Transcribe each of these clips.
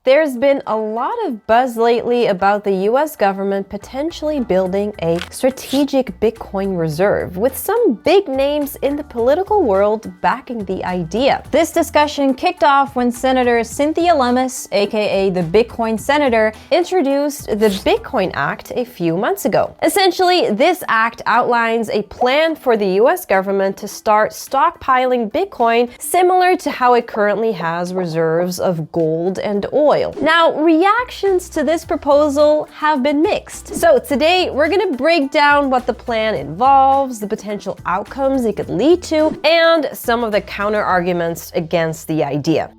There's been a lot of buzz lately about the US government potentially building a strategic Bitcoin reserve, with some big names in the political world backing the idea. This discussion kicked off when Senator Cynthia Lummis, aka the Bitcoin Senator, introduced the Bitcoin Act a few months ago. Essentially, this act outlines a plan for the US government to start stockpiling Bitcoin, similar to how it currently has reserves of gold and oil. Now, reactions to this proposal have been mixed. So today, we're gonna break down what the plan involves, the potential outcomes it could lead to, and some of the counter-arguments against the idea.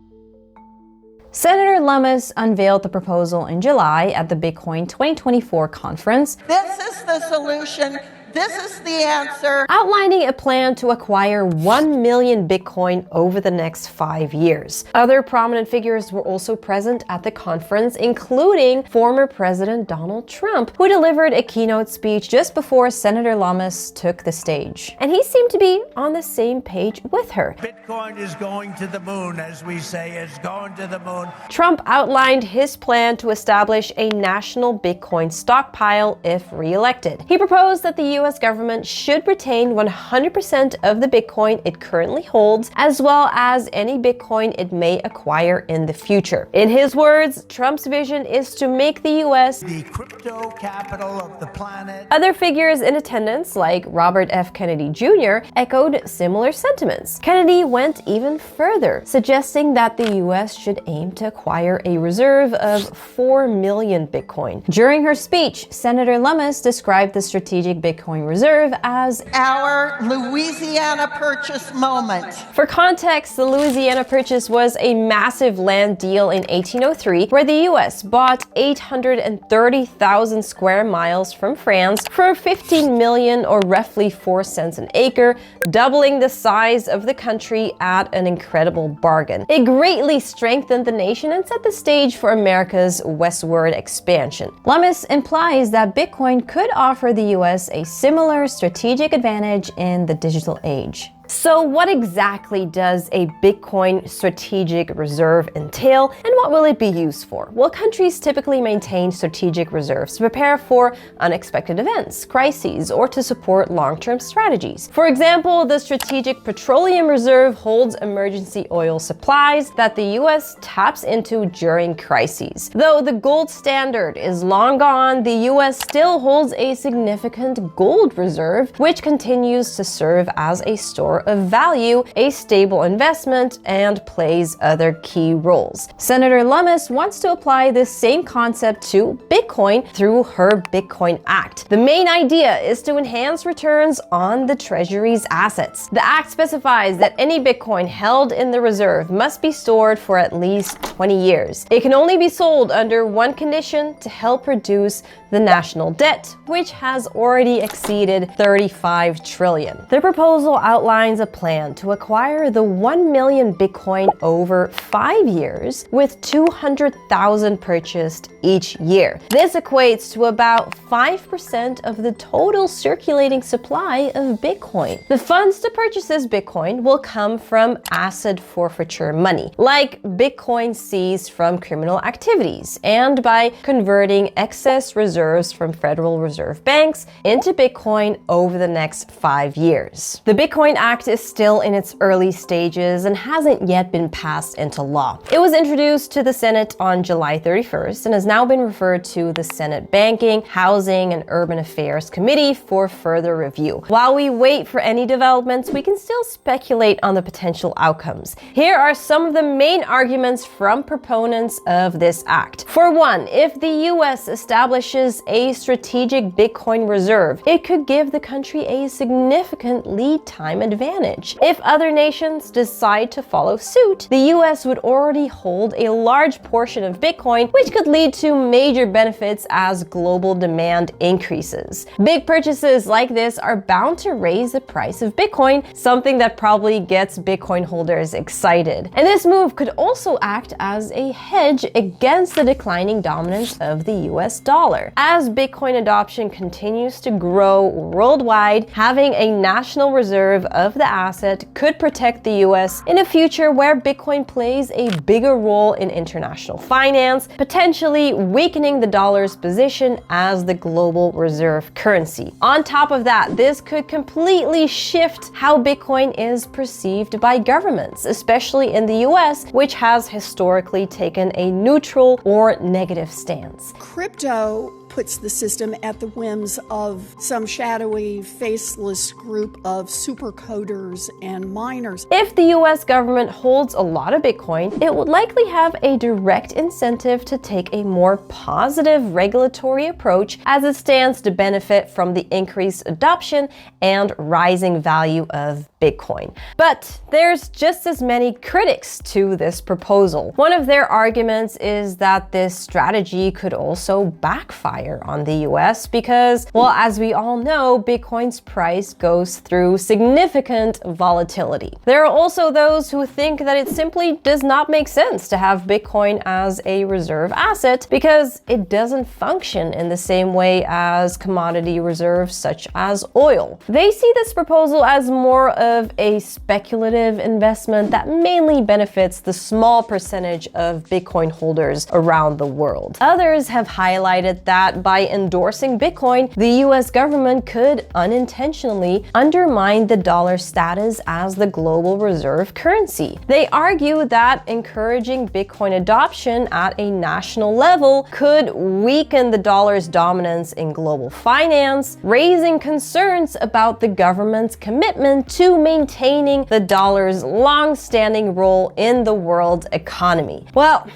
Senator Lummis unveiled the proposal in July at the Bitcoin 2024 conference. This is the solution. This is the answer. Outlining a plan to acquire 1 million Bitcoin over the next 5 years. Other prominent figures were also present at the conference, including former President Donald Trump, who delivered a keynote speech just before Senator Lummis took the stage. And he seemed to be on the same page with her. Bitcoin is going to the moon, as we say, it's going to the moon. Trump outlined his plan to establish a national Bitcoin stockpile if re-elected. He proposed that the US government should retain 100% of the Bitcoin it currently holds, as well as any Bitcoin it may acquire in the future. In his words, Trump's vision is to make the US the crypto capital of the planet. Other figures in attendance, like Robert F. Kennedy Jr., echoed similar sentiments. Kennedy went even further, suggesting that the US should aim to acquire a reserve of 4 million Bitcoin. During her speech, Senator Lummis described the strategic Bitcoin reserve as our Louisiana Purchase moment. For context, the Louisiana Purchase was a massive land deal in 1803 where the US bought 830,000 square miles from France for 15 million, or roughly 4 cents an acre, doubling the size of the country at an incredible bargain. It greatly strengthened the nation and set the stage for America's westward expansion. Lummis implies that Bitcoin could offer the US a similar strategic advantage in the digital age. So what exactly does a Bitcoin strategic reserve entail, and what will it be used for? Well, countries typically maintain strategic reserves to prepare for unexpected events, crises, or to support long-term strategies. For example, the Strategic Petroleum Reserve holds emergency oil supplies that the US taps into during crises. Though the gold standard is long gone, the US still holds a significant gold reserve, which continues to serve as a store of value, a stable investment, and plays other key roles. Senator Lummis wants to apply this same concept to Bitcoin through her Bitcoin Act. The main idea is to enhance returns on the Treasury's assets. The Act specifies that any Bitcoin held in the reserve must be stored for at least 20 years. It can only be sold under one condition: to help reduce the national debt, which has already exceeded 35 trillion. The proposal outlines a plan to acquire the 1 million Bitcoin over 5 years, with 200,000 purchased each year. This equates to about 5% of the total circulating supply of Bitcoin. The funds to purchase this Bitcoin will come from asset forfeiture money, like Bitcoin seized from criminal activities, and by converting excess reserves from Federal Reserve banks into Bitcoin over the next 5 years. The Bitcoin Act is still in its early stages and hasn't yet been passed into law. It was introduced to the Senate on July 31st and has now been referred to the Senate Banking, Housing, and Urban Affairs Committee for further review. While we wait for any developments, we can still speculate on the potential outcomes. Here are some of the main arguments from proponents of this act. For one, if the US establishes a strategic Bitcoin reserve, it could give the country a significant lead time advantage. If other nations decide to follow suit, the US would already hold a large portion of Bitcoin, which could lead to major benefits as global demand increases. Big purchases like this are bound to raise the price of Bitcoin, something that probably gets Bitcoin holders excited. And this move could also act as a hedge against the declining dominance of the US dollar. As Bitcoin adoption continues to grow worldwide, having a national reserve of the asset could protect the US in a future where Bitcoin plays a bigger role in international finance, potentially weakening the dollar's position as the global reserve currency. On top of that, this could completely shift how Bitcoin is perceived by governments, especially in the US, which has historically taken a neutral or negative stance. Crypto puts the system at the whims of some shadowy, faceless group of supercoders and miners. If the US government holds a lot of Bitcoin, it would likely have a direct incentive to take a more positive regulatory approach as it stands to benefit from the increased adoption and rising value of Bitcoin. But there's just as many critics to this proposal. One of their arguments is that this strategy could also backfire on the US because, well, as we all know, Bitcoin's price goes through significant volatility. There are also those who think that it simply does not make sense to have Bitcoin as a reserve asset because it doesn't function in the same way as commodity reserves such as oil. They see this proposal as more of a speculative investment that mainly benefits the small percentage of Bitcoin holders around the world. Others have highlighted that by endorsing Bitcoin, the US government could unintentionally undermine the dollar's status as the global reserve currency. They argue that encouraging Bitcoin adoption at a national level could weaken the dollar's dominance in global finance, raising concerns about the government's commitment to maintaining the dollar's long-standing role in the world economy. Well,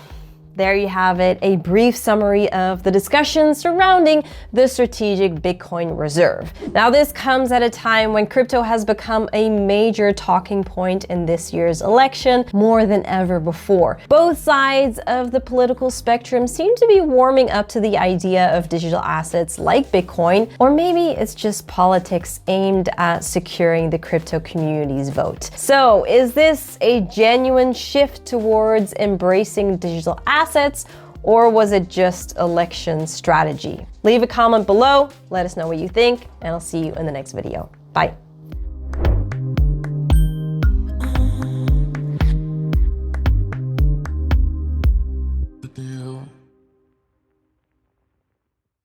there you have it, a brief summary of the discussion surrounding the strategic Bitcoin reserve. Now, this comes at a time when crypto has become a major talking point in this year's election more than ever before. Both sides of the political spectrum seem to be warming up to the idea of digital assets like Bitcoin, or maybe it's just politics aimed at securing the crypto community's vote. So, is this a genuine shift towards embracing digital assets, or was it just election strategy? Leave a comment below, let us know what you think, and I'll see you in the next video. Bye.